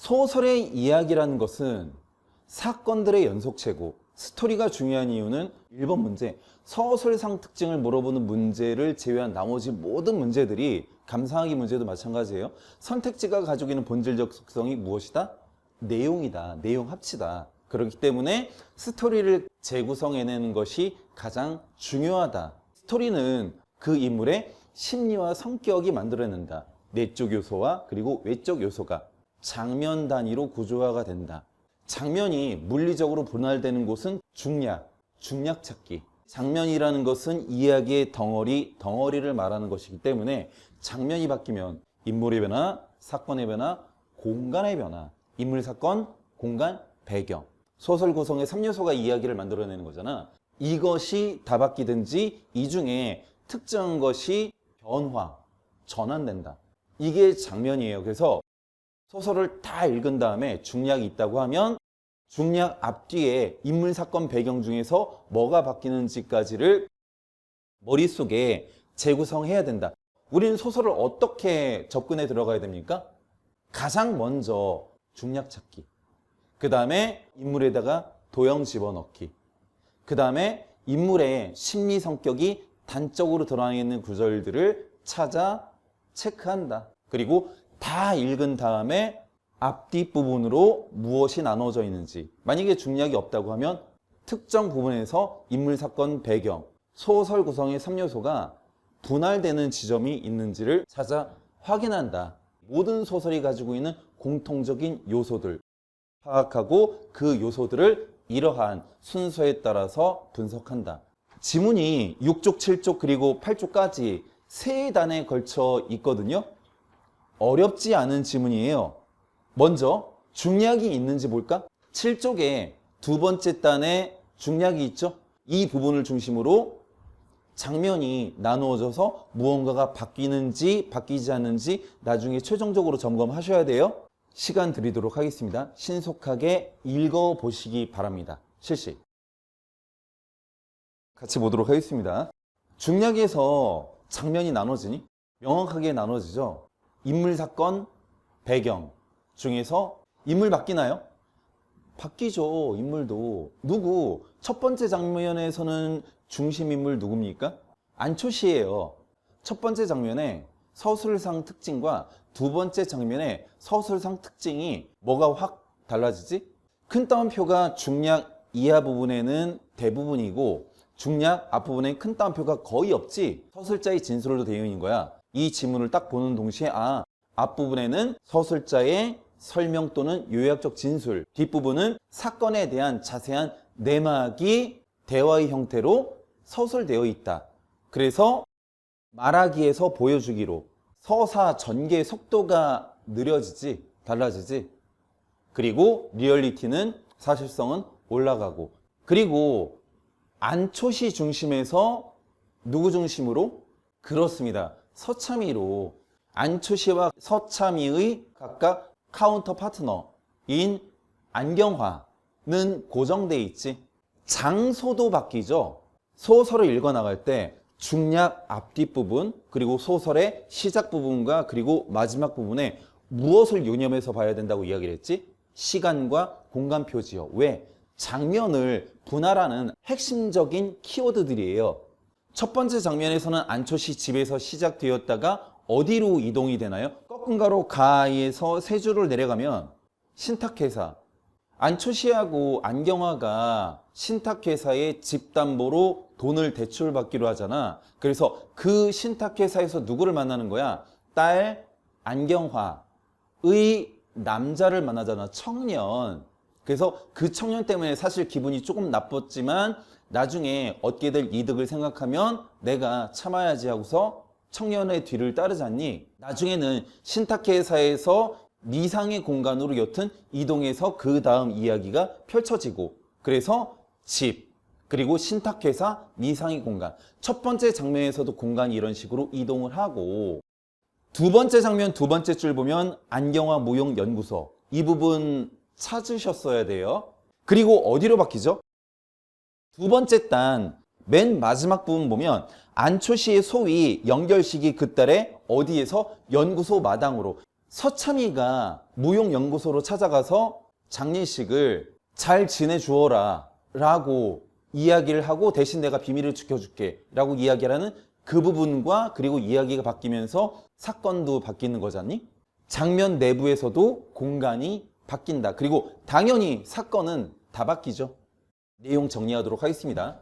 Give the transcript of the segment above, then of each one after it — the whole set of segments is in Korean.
소설의 이야기라는 것은 사건들의 연속체고, 스토리가 중요한 이유는 1번 문제, 서술상 특징을 물어보는 문제를 제외한 나머지 모든 문제들이, 감상하기 문제도 마찬가지예요. 선택지가 가지고 있는 본질적 속성이 무엇이다? 내용이다. 내용 합치다. 그렇기 때문에 스토리를 재구성해내는 것이 가장 중요하다. 스토리는 그 인물의 심리와 성격이 만들어낸다. 내적 요소와 그리고 외적 요소가 장면 단위로 구조화가 된다. 장면이 물리적으로 분할되는 곳은 중략 찾기. 장면이라는 것은 이야기의 덩어리를 말하는 것이기 때문에 장면이 바뀌면 인물의 변화, 사건의 변화, 공간의 변화, 인물, 사건, 공간, 배경. 소설 구성의 3요소가 이야기를 만들어내는 거잖아. 이것이 다 바뀌든지 이 중에 특정한 것이 변화, 전환된다. 이게 장면이에요. 그래서 소설을 다 읽은 다음에 중략이 있다고 하면 중략 앞뒤에 인물, 사건, 배경 중에서 뭐가 바뀌는지까지를 머릿속에 재구성해야 된다. 우리는 소설을 어떻게 접근해 들어가야 됩니까? 가장 먼저 중략 찾기, 그 다음에 인물에다가 도형 집어넣기, 그 다음에 인물의 심리 성격이 단적으로 드러나 있는 구절들을 찾아 체크한다. 그리고 다 읽은 다음에 앞뒤 부분으로 무엇이 나눠져 있는지, 만약에 중략이 없다고 하면 특정 부분에서 인물, 사건, 배경, 소설 구성의 3요소가 분할되는 지점이 있는지를 찾아 확인한다. 모든 소설이 가지고 있는 공통적인 요소들 파악하고 그 요소들을 이러한 순서에 따라서 분석한다. 지문이 6쪽, 7쪽 그리고 8쪽까지 3단에 걸쳐 있거든요. 어렵지 않은 지문이에요. 먼저 중략이 있는지 볼까? 7쪽에 두 번째 단에 중략이 있죠. 이 부분을 중심으로 장면이 나누어져서 무언가가 바뀌는지 바뀌지 않는지 나중에 최종적으로 점검하셔야 돼요. 시간 드리도록 하겠습니다. 신속하게 읽어보시기 바랍니다. 실시. 같이 보도록 하겠습니다. 중략에서 장면이 나눠지니? 명확하게 나눠지죠. 인물, 사건, 배경 중에서 인물 바뀌나요? 바뀌죠. 인물도. 누구? 첫 번째 장면에서는 중심 인물 누굽니까? 안초시예요. 첫 번째 장면에 서술상 특징과 두 번째 장면에 서술상 특징이 뭐가 확 달라지지? 큰 따옴표가 중략 이하 부분에는 대부분이고 중략 앞부분에 큰 따옴표가 거의 없지. 서술자의 진술로 되어 있는 거야. 이 지문을 딱 보는 동시에 앞부분에는 서술자의 설명 또는 요약적 진술, 뒷부분은 사건에 대한 자세한 내막이 대화의 형태로 서술되어 있다. 그래서 말하기에서 보여주기로 서사 전개의 속도가 느려지지, 달라지지. 그리고 리얼리티는, 사실성은 올라가고. 그리고 안초시 중심에서 누구 중심으로? 그렇습니다. 서참이로. 안초시와 서참이의 각각 카운터 파트너인 안경화는 고정돼 있지. 장소도 바뀌죠. 소설을 읽어나갈 때 중략 앞뒷부분, 그리고 소설의 시작 부분과 그리고 마지막 부분에 무엇을 유념해서 봐야 된다고 이야기를 했지? 시간과 공간 표지요. 왜? 장면을 분할하는 핵심적인 키워드들이에요. 첫 번째 장면에서는 안초시 집에서 시작되었다가 어디로 이동이 되나요? 꺾은 가로 가에서 세 줄을 내려가면 신탁회사. 안초시하고 안경화가 신탁회사의 집담보로 돈을 대출받기로 하잖아. 그래서 그 신탁회사에서 누구를 만나는 거야? 딸 안경화의 남자를 만나잖아. 청년. 그래서 그 청년 때문에 사실 기분이 조금 나빴지만 나중에 얻게 될 이득을 생각하면 내가 참아야지 하고서 청년의 뒤를 따르잖니. 나중에는 신탁회사에서 미상의 공간으로 여튼 이동해서 그 다음 이야기가 펼쳐지고, 그래서 집, 그리고 신탁회사, 미상의 공간. 첫 번째 장면에서도 공간이 이런 식으로 이동을 하고, 두 번째 장면 두 번째 줄 보면 안경화 무용연구소. 이 부분 찾으셨어야 돼요. 그리고 어디로 바뀌죠? 두 번째 단 맨 마지막 부분 보면 안초시의 소위 연결식이 그딸의 어디에서 연구소 마당으로, 서참이가 무용연구소로 찾아가서 장례식을 잘 지내주어라 라고 이야기를 하고 대신 내가 비밀을 지켜줄게 라고 이야기를 하는 그 부분과 그리고 이야기가 바뀌면서 사건도 바뀌는 거잖니? 장면 내부에서도 공간이 바뀐다. 그리고 당연히 사건은 다 바뀌죠. 내용 정리하도록 하겠습니다.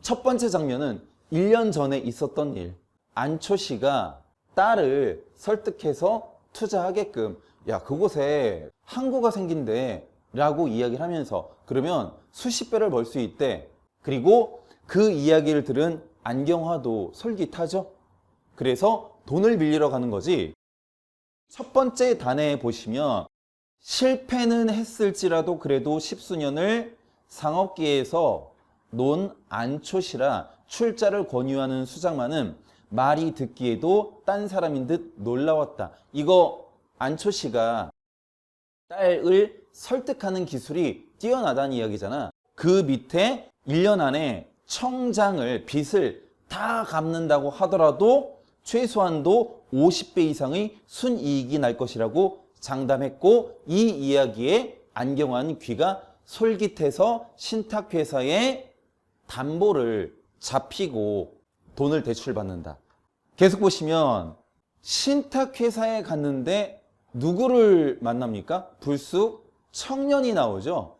첫 번째 장면은 1년 전에 있었던 일. 안초 씨가 딸을 설득해서 투자하게끔 야 그곳에 항구가 생긴대 라고 이야기를 하면서 그러면 수십 배를 벌 수 있대. 그리고 그 이야기를 들은 안경화도 솔깃하죠. 그래서 돈을 빌리러 가는 거지. 첫 번째 단에 보시면 실패는 했을지라도 그래도 십수년을 상업계에서 논 안초시라 출자를 권유하는 수장만은 말이 듣기에도 딴 사람인 듯 놀라웠다. 이거 안초씨가 딸을 설득하는 기술이 뛰어나다는 이야기잖아. 그 밑에 1년 안에 청장을 빚을 다 갚는다고 하더라도 최소한도 50배 이상의 순이익이 날 것이라고 장담했고 이 이야기에 안경환 귀가 솔깃해서 신탁회사에 담보를 잡히고 돈을 대출받는다. 계속 보시면 신탁회사에 갔는데 누구를 만납니까? 불쑥 청년이 나오죠.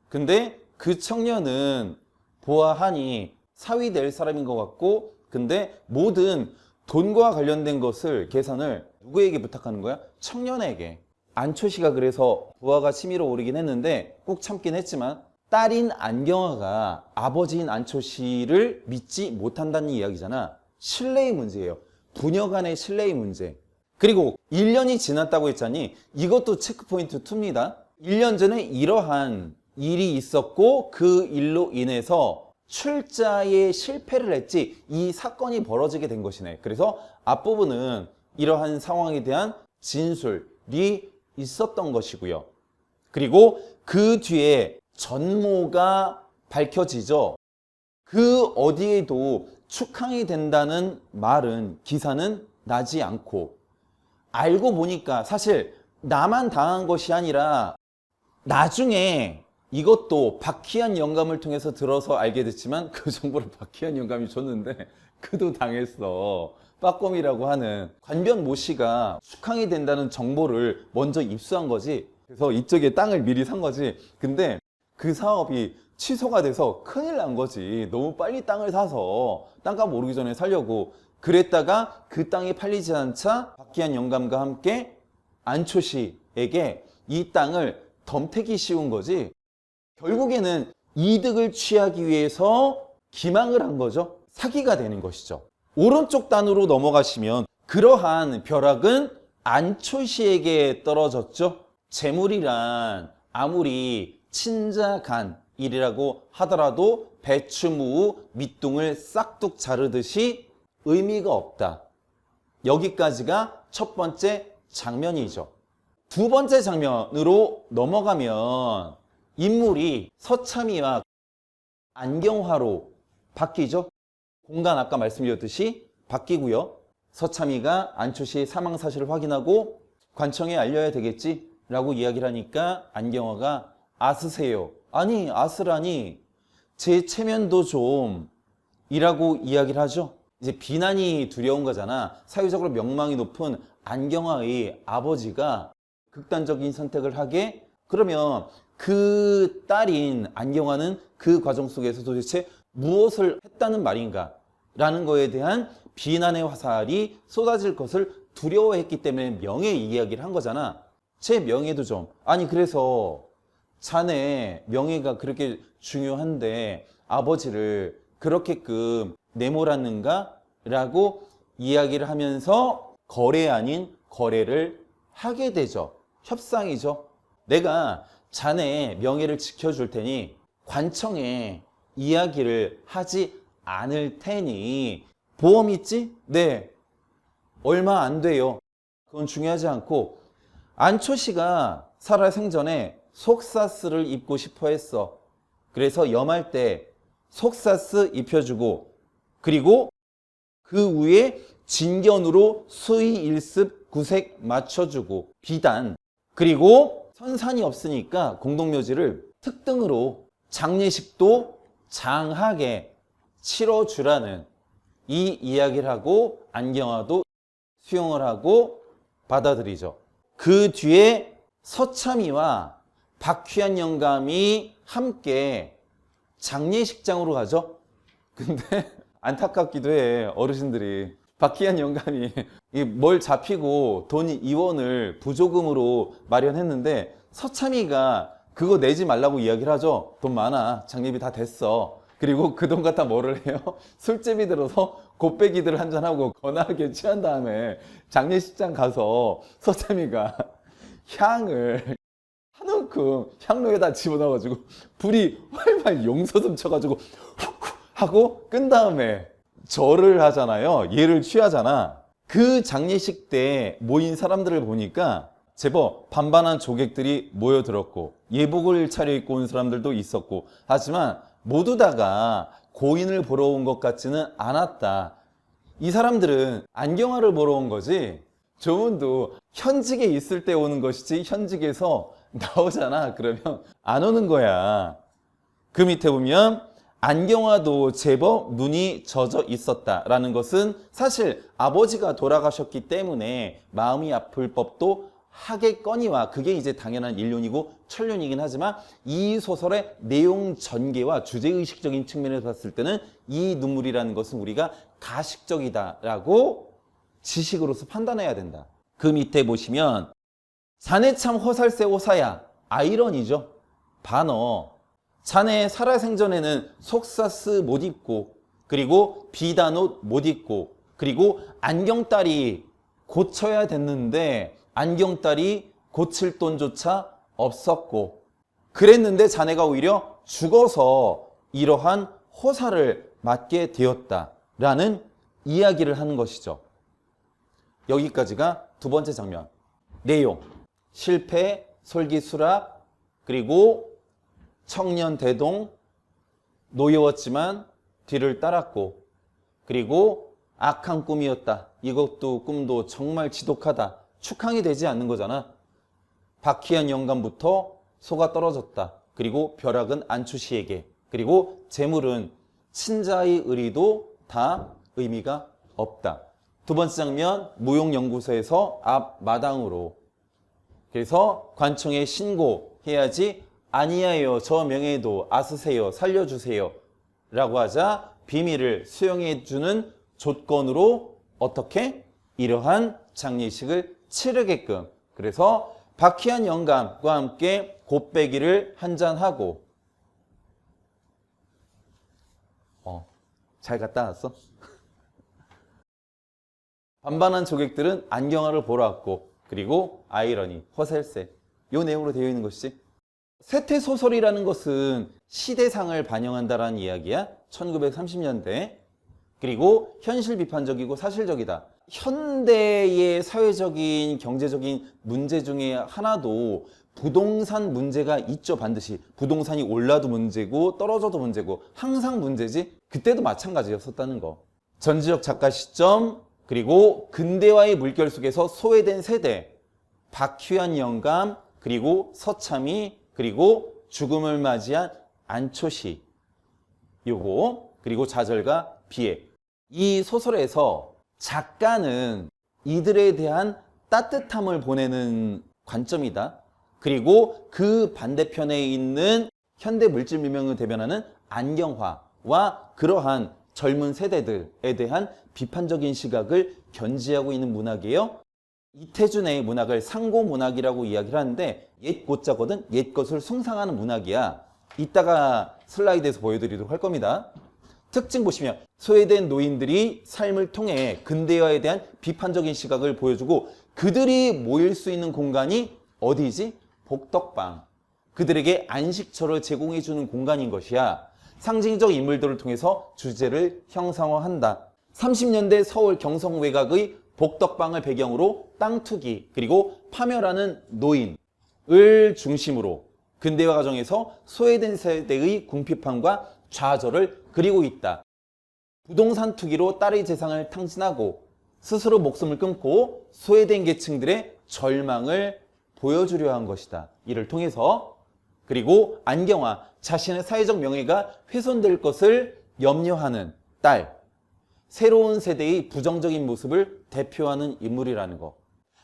근데 그 청년은 보아하니 사위 될 사람인 것 같고 근데 모든 돈과 관련된 것을 계산을 누구에게 부탁하는 거야? 청년에게. 안초씨가 그래서 부하가 치밀어 오르긴 했는데 꾹 참긴 했지만 딸인 안경화가 아버지인 안초씨를 믿지 못한다는 이야기잖아. 신뢰의 문제예요. 부녀 간의 신뢰의 문제. 그리고 1년이 지났다고 했잖니. 이것도 체크포인트 2입니다. 1년 전에 이러한 일이 있었고 그 일로 인해서 출자에 실패를 했지 이 사건이 벌어지게 된 것이네. 그래서 앞부분은 이러한 상황에 대한 진술이 있었던 것이고요. 그리고 그 뒤에 전모가 밝혀지죠. 그 어디에도 축항이 된다는 말은 기사는 나지 않고 알고 보니까 사실 나만 당한 것이 아니라 나중에 이것도 박희한 영감을 통해서 들어서 알게 됐지만 그 정보를 박희한 영감이 줬는데 그도 당했어. 빠꼼이라고 하는 관변 모 씨가 축항이 된다는 정보를 먼저 입수한 거지. 그래서 이쪽에 땅을 미리 산 거지. 근데 그 사업이 취소가 돼서 큰일 난 거지. 너무 빨리 땅을 사서 땅값 오르기 전에 살려고 그랬다가 그 땅이 팔리지 않자 박희한 영감과 함께 안초 씨에게 이 땅을 덤태기 씌운 거지. 결국에는 이득을 취하기 위해서 기망을 한 거죠. 사기가 되는 것이죠. 오른쪽 단으로 넘어가시면 그러한 벼락은 안초 씨에게 떨어졌죠. 재물이란 아무리 친자간일이라고 하더라도 배추무 밑둥을 싹둑 자르듯이 의미가 없다. 여기까지가 첫 번째 장면이죠. 두 번째 장면으로 넘어가면 인물이 서참이와 안경화로 바뀌죠. 공간 아까 말씀드렸듯이 바뀌고요. 서참이가 안초씨의 사망 사실을 확인하고 관청에 알려야 되겠지 라고 이야기를 하니까 안경화가 아스세요. 아니 아스라니 제 체면도 좀 이라고 이야기를 하죠. 이제 비난이 두려운 거잖아. 사회적으로 명망이 높은 안경화의 아버지가 극단적인 선택을 하게 그러면 그 딸인 안경화는 그 과정 속에서 도대체 무엇을 했다는 말인가 라는 거에 대한 비난의 화살이 쏟아질 것을 두려워했기 때문에 명예 이야기를 한 거잖아. 제 명예도 좀 아니 그래서 자네 명예가 그렇게 중요한데 아버지를 그렇게끔 내몰았는가? 라고 이야기를 하면서 거래 아닌 거래를 하게 되죠. 협상이죠. 내가 자네의 명예를 지켜줄 테니 관청에 이야기를 하지 않을 테니 보험 있지? 네. 얼마 안 돼요. 그건 중요하지 않고 안초 씨가 살아생전에 속사스를 입고 싶어 했어. 그래서 염할 때 속사스 입혀주고 그리고 그 위에 진견으로 수의 일습 구색 맞춰주고 비단, 그리고 선산이 없으니까 공동묘지를 특등으로 장례식도 장하게 치러주라는 이 이야기를 하고 안경화도 수용을 하고 받아들이죠. 그 뒤에 서참이와 박휘한 영감이 함께 장례식장으로 가죠. 근데 안타깝기도 해. 어르신들이 박희한 영감이 뭘 잡히고 돈 2원을 부조금으로 마련했는데 서참이가 그거 내지 말라고 이야기를 하죠. 돈 많아. 장례비 다 됐어. 그리고 그 돈 갖다 뭐를 해요? 술집이 들어서 곱빼기들 한잔하고 거나하게 취한 다음에 장례식장 가서 서참이가 향을 한 움큼 향로에다 집어넣어가지고 불이 활활 용서좀 쳐가지고 훅훅 하고 끈 다음에 절을 하잖아요. 예를 취하잖아. 그 장례식 때 모인 사람들을 보니까 제법 반반한 조객들이 모여들었고 예복을 차려입고 온 사람들도 있었고, 하지만 모두 다가 고인을 보러 온 것 같지는 않았다. 이 사람들은 안경화를 보러 온 거지 조문도 현직에 있을 때 오는 것이지 현직에서 나오잖아 그러면 안 오는 거야. 그 밑에 보면 안경화도 제법 눈이 젖어 있었다라는 것은 사실 아버지가 돌아가셨기 때문에 마음이 아플 법도 하겠거니와, 그게 이제 당연한 인륜이고 천륜이긴 하지만 이 소설의 내용 전개와 주제의식적인 측면에서 봤을 때는 이 눈물이라는 것은 우리가 가식적이다라고 지식으로서 판단해야 된다. 그 밑에 보시면 자네 참 허살세 오사야, 아이러니죠. 반어. 자네 살아생전에는 속사스 못 입고, 그리고 비단옷 못 입고, 그리고 안경딸이 고쳐야 됐는데 안경딸이 고칠 돈조차 없었고, 그랬는데 자네가 오히려 죽어서 이러한 호사를 맞게 되었다라는 이야기를 하는 것이죠. 여기까지가 두 번째 장면. 내용, 실패, 솔기수락, 그리고 청년 대동, 노여웠지만 뒤를 따랐고, 그리고 악한 꿈이었다. 이것도 꿈도 정말 지독하다. 축항이 되지 않는 거잖아. 박희한 영감부터 소가 떨어졌다. 그리고 벼락은 안추시에게, 그리고 재물은 친자의 의리도 다 의미가 없다. 두 번째 장면, 무용연구소에서 앞 마당으로, 그래서 관청에 신고해야지 아니야요 저 명예도 아스세요 살려주세요 라고 하자 비밀을 수용해주는 조건으로 어떻게 이러한 장례식을 치르게끔, 그래서 박희한 영감과 함께 곱빼기를 한잔하고, 잘 갔다 왔어? 반반한 조객들은 안경화를 보러 왔고, 그리고 아이러니, 허설세, 요 내용으로 되어 있는 것이지. 세태소설이라는 것은 시대상을 반영한다라는 이야기야. 1930년대. 그리고 현실 비판적이고 사실적이다. 현대의 사회적인 경제적인 문제 중에 하나도 부동산 문제가 있죠. 반드시 부동산이 올라도 문제고 떨어져도 문제고 항상 문제지. 그때도 마찬가지였었다는 거. 전지적 작가 시점, 그리고 근대화의 물결 속에서 소외된 세대, 박휘한 영감, 그리고 서참이, 그리고 죽음을 맞이한 안초시, 요거, 그리고 좌절과 비애. 이 소설에서 작가는 이들에 대한 따뜻함을 보내는 관점이다. 그리고 그 반대편에 있는 현대 물질 문명을 대변하는 안경화와 그러한 젊은 세대들에 대한 비판적인 시각을 견지하고 있는 문학이에요. 이태준의 문학을 상고문학이라고 이야기를 하는데 옛 고자거든, 옛 것을 숭상하는 문학이야. 이따가 슬라이드에서 보여드리도록 할 겁니다. 특징 보시면 소외된 노인들이 삶을 통해 근대화에 대한 비판적인 시각을 보여주고, 그들이 모일 수 있는 공간이 어디지? 복덕방. 그들에게 안식처를 제공해주는 공간인 것이야. 상징적 인물들을 통해서 주제를 형상화한다. 30년대 서울 경성외곽의 복덕방을 배경으로 땅 투기, 그리고 파멸하는 노인을 중심으로 근대화 과정에서 소외된 세대의 궁핍함과 좌절을 그리고 있다. 부동산 투기로 딸의 재산을 탕진하고 스스로 목숨을 끊고 소외된 계층들의 절망을 보여주려 한 것이다. 이를 통해서. 그리고 안경화, 자신의 사회적 명예가 훼손될 것을 염려하는 딸, 새로운 세대의 부정적인 모습을 대표하는 인물이라는 것.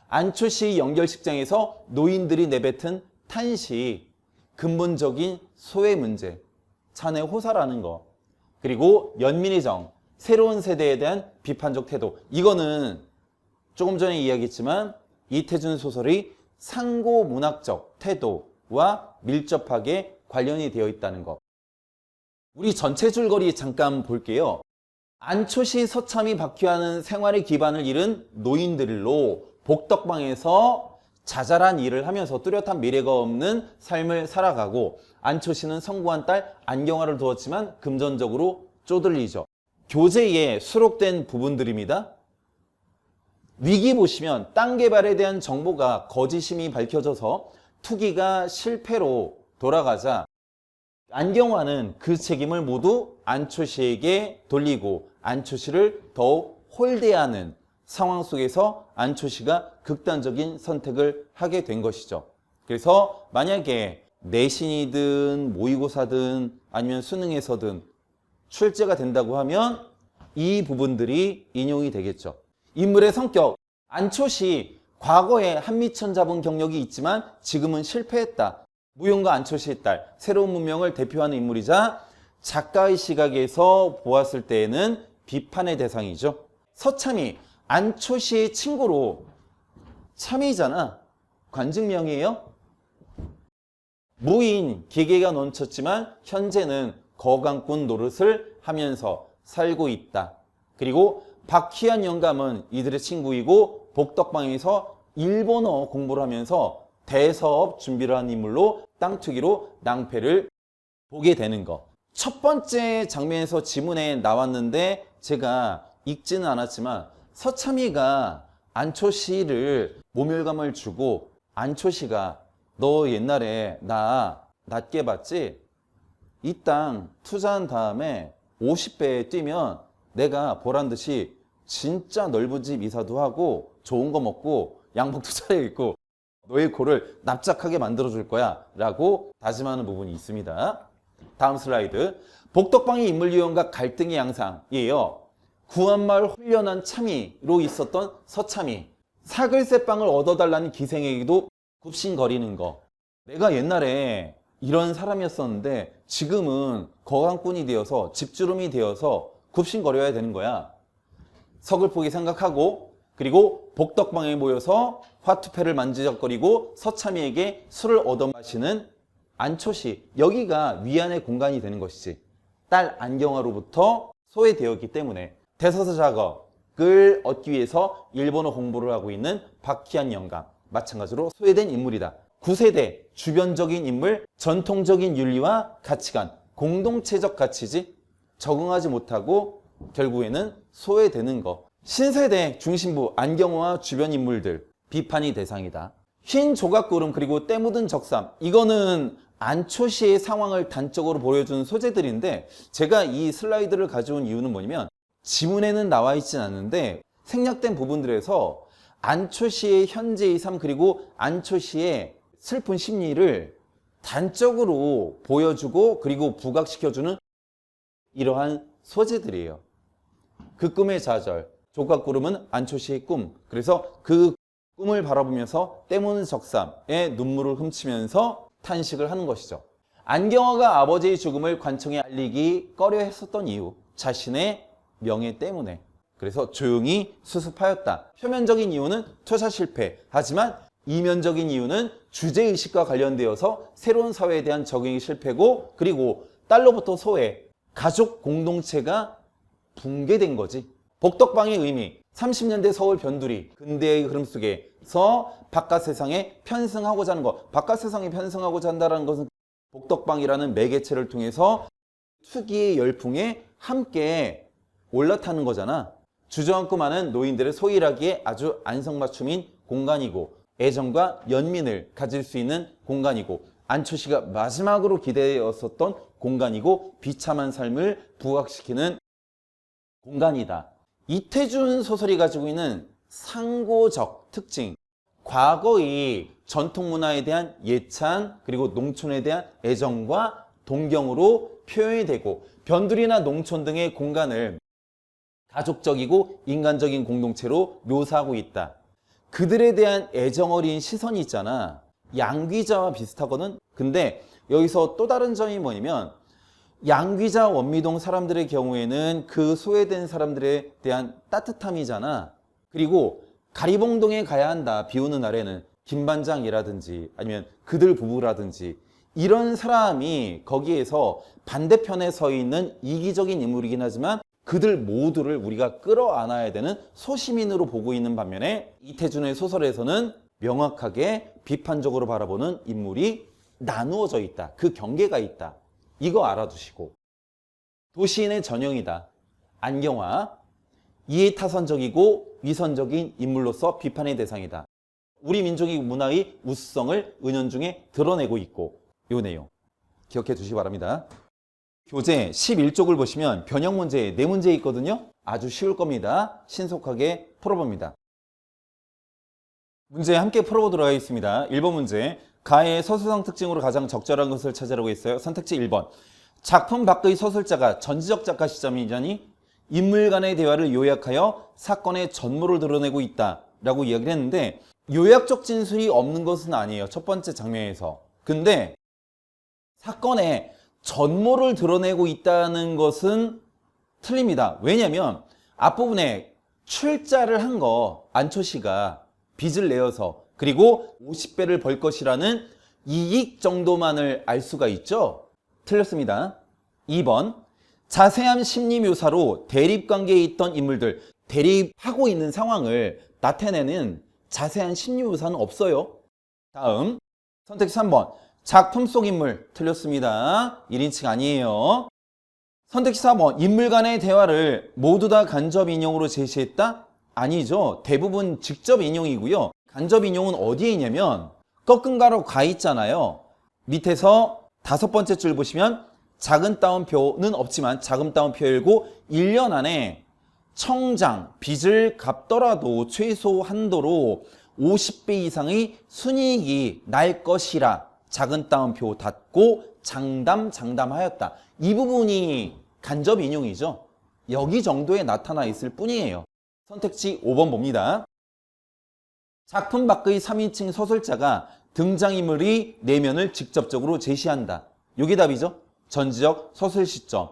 안초시 연결식장에서 노인들이 내뱉은 탄식, 근본적인 소외 문제, 찬의 호사라는 것. 그리고 연민의 정, 새로운 세대에 대한 비판적 태도. 이거는 조금 전에 이야기했지만 이태준 소설의 상고문학적 태도와 밀접하게 관련이 되어 있다는 것. 우리 전체 줄거리 잠깐 볼게요. 안초시 서참이 박휘하는 생활의 기반을 잃은 노인들로 복덕방에서 자잘한 일을 하면서 뚜렷한 미래가 없는 삶을 살아가고, 안초시는 성공한 딸 안경화를 두었지만 금전적으로 쪼들리죠. 교재에 수록된 부분들입니다. 위기 보시면 땅 개발에 대한 정보가 거짓임이 밝혀져서 투기가 실패로 돌아가자 안경화는 그 책임을 모두 안초시에게 돌리고 안초시를 더욱 홀대하는 상황 속에서 안초시가 극단적인 선택을 하게 된 것이죠. 그래서 만약에 내신이든 모의고사든 아니면 수능에서든 출제가 된다고 하면 이 부분들이 인용이 되겠죠. 인물의 성격, 안초시 과거에 한미천 잡은 경력이 있지만 지금은 실패했다. 무용가 안초시의 딸, 새로운 문명을 대표하는 인물이자 작가의 시각에서 보았을 때에는 비판의 대상이죠. 서참이 안초시의 친구로, 참이잖아. 관직명이에요. 무인 기계가 넘쳤지만 현재는 거강꾼 노릇을 하면서 살고 있다. 그리고 박희한 영감은 이들의 친구이고 복덕방에서 일본어 공부를 하면서 대사업 준비를 한 인물로 땅 투기로 낭패를 보게 되는 것. 첫 번째 장면에서 지문에 나왔는데 제가 읽지는 않았지만 서참이가 안초시를 모멸감을 주고, 안초시가 너 옛날에 나 낮게 봤지? 이 땅 투자한 다음에 50배 뛰면 내가 보란 듯이 진짜 넓은 집 이사도 하고 좋은 거 먹고 양복도 차려입고 너의 코를 납작하게 만들어줄 거야 라고 다짐하는 부분이 있습니다. 다음 슬라이드. 복덕방의 인물 유형과 갈등의 양상이에요. 구한마을 홀련한 참이로 있었던 서참이, 사글세빵을 얻어달라는 기생에게도 굽신거리는 거. 내가 옛날에 이런 사람이었었는데 지금은 거강꾼이 되어서 집주름이 되어서 굽신거려야 되는 거야. 서글프게 생각하고, 그리고 복덕방에 모여서 화투패를 만지작거리고 서참이에게 술을 얻어 마시는 안초시. 여기가 위안의 공간이 되는 것이지. 딸 안경화로부터 소외되었기 때문에. 대서사 작업을 얻기 위해서 일본어 공부를 하고 있는 박희한 영감, 마찬가지로 소외된 인물이다. 9세대 주변적인 인물, 전통적인 윤리와 가치관, 공동체적 가치지 적응하지 못하고 결국에는 소외되는 것. 신세대 중심부 안경화와 주변 인물들, 비판이 대상이다. 흰 조각구름 그리고 때 묻은 적삼, 이거는 안초시의 상황을 단적으로 보여준 소재들인데 제가 이 슬라이드를 가져온 이유는 뭐냐면 지문에는 나와 있진 않는데 생략된 부분들에서 안초시의 현재의 삶 그리고 안초시의 슬픈 심리를 단적으로 보여주고 그리고 부각시켜주는 이러한 소재들이에요. 그 꿈의 좌절, 조각구름은 안초시의 꿈. 그래서 그 꿈을 바라보면서 때무는 적삼에 눈물을 훔치면서 탄식을 하는 것이죠. 안경화가 아버지의 죽음을 관청에 알리기 꺼려 했었던 이유, 자신의 명예 때문에. 그래서 조용히 수습하였다. 표면적인 이유는 투자 실패. 하지만 이면적인 이유는 주제의식과 관련되어서 새로운 사회에 대한 적응이 실패고, 그리고 딸로부터 소외, 가족 공동체가 붕괴된 거지. 복덕방의 의미, 30년대 서울 변두리, 근대의 흐름 속에서 바깥 세상에 편승하고자 하는 것. 바깥 세상에 편승하고자 한다는 것은 복덕방이라는 매개체를 통해서 투기의 열풍에 함께 올라타는 거잖아. 주저앉고 많은 노인들의 소일하기에 아주 안성맞춤인 공간이고, 애정과 연민을 가질 수 있는 공간이고, 안초시가 마지막으로 기대었었던 공간이고, 비참한 삶을 부각시키는 공간이다. 이태준 소설이 가지고 있는 상고적 특징, 과거의 전통 문화에 대한 예찬, 그리고 농촌에 대한 애정과 동경으로 표현이 되고, 변두리나 농촌 등의 공간을 가족적이고 인간적인 공동체로 묘사하고 있다. 그들에 대한 애정 어린 시선이 있잖아. 양귀자와 비슷하거든. 근데 여기서 또 다른 점이 뭐냐면, 양귀자 원미동 사람들의 경우에는 그 소외된 사람들에 대한 따뜻함이잖아. 그리고 가리봉동에 가야 한다, 비 오는 날에는. 김반장이라든지 아니면 그들 부부라든지 이런 사람이 거기에서 반대편에 서 있는 이기적인 인물이긴 하지만 그들 모두를 우리가 끌어안아야 되는 소시민으로 보고 있는 반면에, 이태준의 소설에서는 명확하게 비판적으로 바라보는 인물이 나누어져 있다. 그 경계가 있다. 이거 알아두시고, 도시인의 전형이다. 안경화, 이해타선적이고 위선적인 인물로서 비판의 대상이다. 우리 민족의 문화의 우수성을 은연중에 드러내고 있고, 이 내용 기억해 두시기 바랍니다. 교재 11쪽을 보시면 변형 문제 4문제 있거든요. 아주 쉬울 겁니다. 신속하게 풀어봅니다. 문제 함께 풀어보도록 하겠습니다. 1번 문제, 가의 서술상 특징으로 가장 적절한 것을 찾으라고 했어요. 선택지 1번, 작품 밖의 서술자가 전지적 작가 시점이자니 인물 간의 대화를 요약하여 사건의 전모를 드러내고 있다 라고 이야기를 했는데, 요약적 진술이 없는 것은 아니에요. 첫 번째 장면에서. 근데 사건의 전모를 드러내고 있다는 것은 틀립니다. 왜냐하면 앞부분에 출자를 한 거, 안초씨가 빚을 내어서, 그리고 50배를 벌 것이라는 이익 정도만을 알 수가 있죠. 틀렸습니다. 2번, 자세한 심리 묘사로 대립관계에 있던 인물들, 대립하고 있는 상황을 나타내는 자세한 심리 묘사는 없어요. 다음, 선택 3번, 작품 속 인물. 틀렸습니다. 1인칭 아니에요. 선택 4번, 인물 간의 대화를 모두 다 간접 인용으로 제시했다? 아니죠. 대부분 직접 인용이고요. 간접 인용은 어디에 있냐면 꺾은 가로 가 있잖아요. 밑에서 5번째 줄 보시면 작은 따옴표는 없지만 작은 따옴표 열고 1년 안에 청장, 빚을 갚더라도 최소 한도로 50배 이상의 순이익이 날 것이라 작은 따옴표 닫고 장담하였다. 이 부분이 간접 인용이죠. 여기 정도에 나타나 있을 뿐이에요. 선택지 5번 봅니다. 작품 밖의 3인칭 서술자가 등장인물의 내면을 직접적으로 제시한다. 이게 답이죠. 전지적 서술 시점.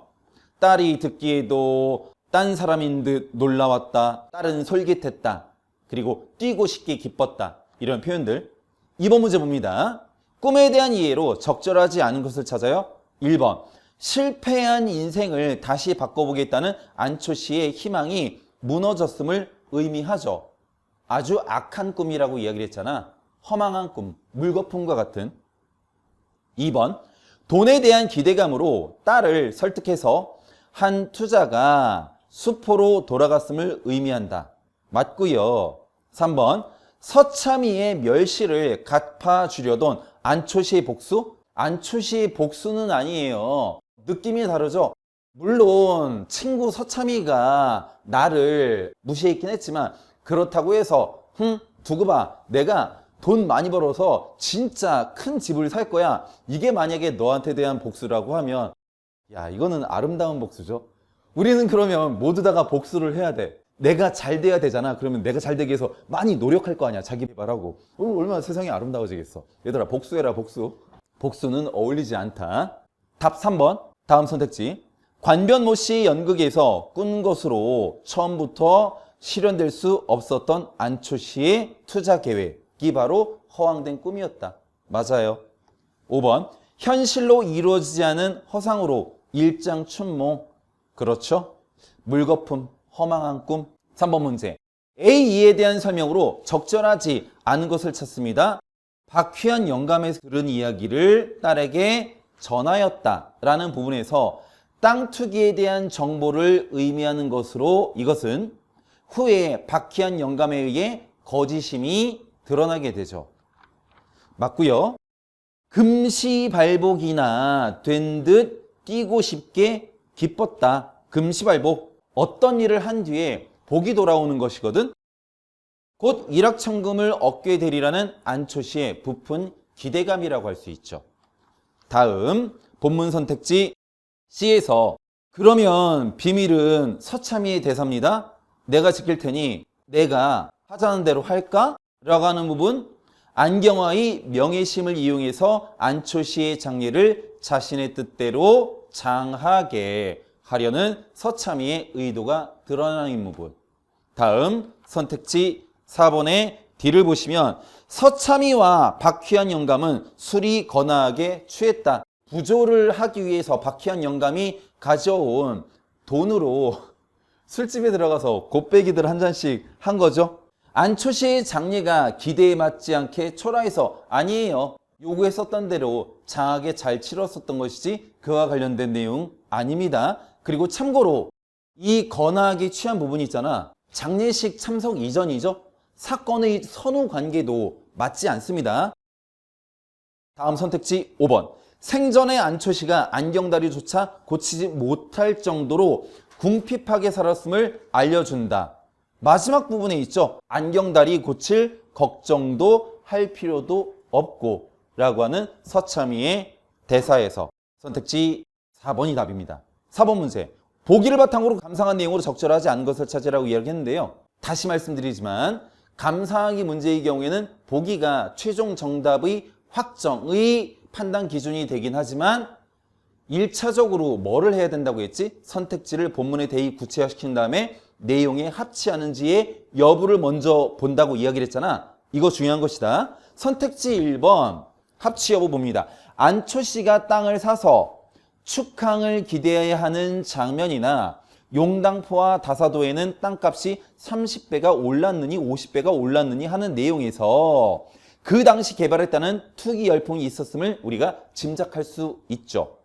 딸이 듣기에도 딴 사람인 듯 놀라웠다. 딸은 솔깃했다. 그리고 뛰고 싶게 기뻤다. 이런 표현들. 2번 문제 봅니다. 꿈에 대한 이해로 적절하지 않은 것을 찾아요. 1번, 실패한 인생을 다시 바꿔보겠다는 안초 씨의 희망이 무너졌음을 의미하죠. 아주 악한 꿈이라고 이야기를 했잖아. 허망한 꿈, 물거품과 같은. 2번, 돈에 대한 기대감으로 딸을 설득해서 한 투자가 수포로 돌아갔음을 의미한다. 맞고요. 3번, 서참이의 멸시를 갚아주려던 안초시의 복수? 안초시의 복수는 아니에요. 느낌이 다르죠? 물론 친구 서참이가 나를 무시했긴 했지만 그렇다고 해서 두고 봐, 내가 돈 많이 벌어서 진짜 큰 집을 살 거야, 이게 만약에 너한테 대한 복수라고 하면, 야, 이거는 아름다운 복수죠. 우리는 그러면 모두 다가 복수를 해야 돼. 내가 잘 돼야 되잖아. 그러면 내가 잘 되기 위해서 많이 노력할 거 아니야. 자기 개발하고. 얼마나 세상이 아름다워지겠어. 얘들아, 복수해라, 복수. 복수는 어울리지 않다. 답 3번. 다음 선택지. 관변모 씨의 연극에서 꾼 것으로 처음부터 실현될 수 없었던 안초 씨의 투자 계획이 바로 허황된 꿈이었다. 맞아요. 5번. 현실로 이루어지지 않은 허상으로 일장춘몽. 그렇죠. 물거품, 허망한 꿈. 3번 문제. A2에 대한 설명으로 적절하지 않은 것을 찾습니다. 박휘한 영감에서 들은 이야기를 딸에게 전하였다 라는 부분에서 땅 투기에 대한 정보를 의미하는 것으로, 이것은 후에 박희한 영감에 의해 거짓임이 드러나게 되죠. 맞고요. 금시발복이나 된 듯 뛰고 싶게 기뻤다. 금시발복, 어떤 일을 한 뒤에 복이 돌아오는 것이거든. 곧 일확천금을 얻게 되리라는 안초시의 부푼 기대감이라고 할 수 있죠. 다음 본문 선택지 C에서 그러면 비밀은 서참이의 대사입니다. 내가 지킬 테니 내가 하자는 대로 할까? 라고 하는 부분, 안경화의 명예심을 이용해서 안초시의 장례를 자신의 뜻대로 장하게 하려는 서참이의 의도가 드러나는 부분. 다음 선택지 4번의 D를 보시면 서참이와 박휘한 영감은 술이 거나하게 취했다. 부조를 하기 위해서 박휘한 영감이 가져온 돈으로 술집에 들어가서 곱빼기들 한 잔씩 한 거죠. 안초시의 장례가 기대에 맞지 않게 초라해서 아니에요. 요구했었던 대로 장하게 잘 치렀었던 것이지 그와 관련된 내용 아닙니다. 그리고 참고로 이 거나하게 취한 부분이 있잖아. 장례식 참석 이전이죠. 사건의 선후 관계도 맞지 않습니다. 다음 선택지 5번. 생전에 안초시가 안경다리조차 고치지 못할 정도로 궁핍하게 살았음을 알려준다. 마지막 부분에 있죠. 안경다리 고칠 걱정도 할 필요도 없고 라고 하는 서참이의 대사에서 선택지 4번이 답입니다. 4번 문제. 보기를 바탕으로 감상한 내용으로 적절하지 않은 것을 찾으라고 이야기했는데요. 다시 말씀드리지만 감상하기 문제의 경우에는 보기가 최종 정답의 확정의 판단 기준이 되긴 하지만 1차적으로 뭐를 해야 된다고 했지? 선택지를 본문에 대입 구체화시킨 다음에 내용에 합치하는지의 여부를 먼저 본다고 이야기를 했잖아. 이거 중요한 것이다. 선택지 1번 합치 여부 봅니다. 안초시가 땅을 사서 축항을 기대해야 하는 장면이나 용당포와 다사도에는 땅값이 30배가 올랐느니 50배가 올랐느니 하는 내용에서 그 당시 개발했다는 투기 열풍이 있었음을 우리가 짐작할 수 있죠.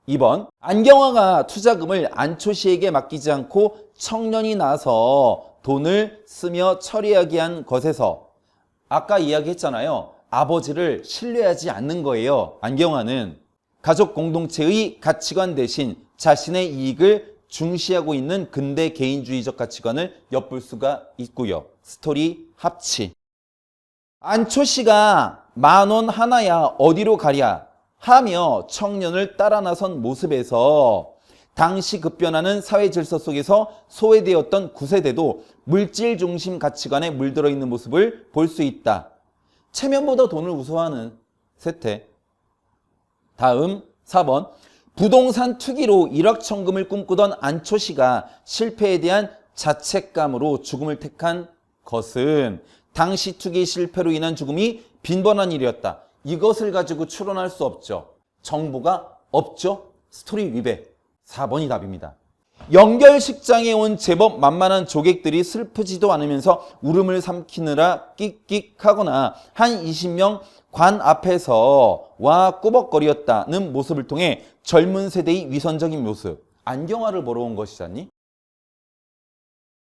2번 안경화가 투자금을 안초시에게 맡기지 않고 청년이 나서 돈을 쓰며 처리하게 한 것에서 아까 이야기했잖아요. 아버지를 신뢰하지 않는 거예요. 안경화는 가족 공동체의 가치관 대신 자신의 이익을 중시하고 있는 근대 개인주의적 가치관을 엿볼 수가 있고요. 스토리 합치. 안초시가 10,000원 하나야 어디로 가랴 하며 청년을 따라 나선 모습에서 당시 급변하는 사회 질서 속에서 소외되었던 9세대도 물질 중심 가치관에 물들어 있는 모습을 볼 수 있다. 체면보다 돈을 우선하는 세태. 다음 4번. 부동산 투기로 일확천금을 꿈꾸던 안초시가 실패에 대한 자책감으로 죽음을 택한 것은 당시 투기 실패로 인한 죽음이 빈번한 일이었다. 이것을 가지고 추론할 수 없죠. 정보가 없죠. 스토리 위배. 4번이 답입니다. 연결식장에 온 제법 만만한 조객들이 슬프지도 않으면서 울음을 삼키느라 끽끽하거나 한 20명 관 앞에서 와 꾸벅거리었다는 모습을 통해 젊은 세대의 위선적인 모습, 안경화를 보러 온 것이잖니?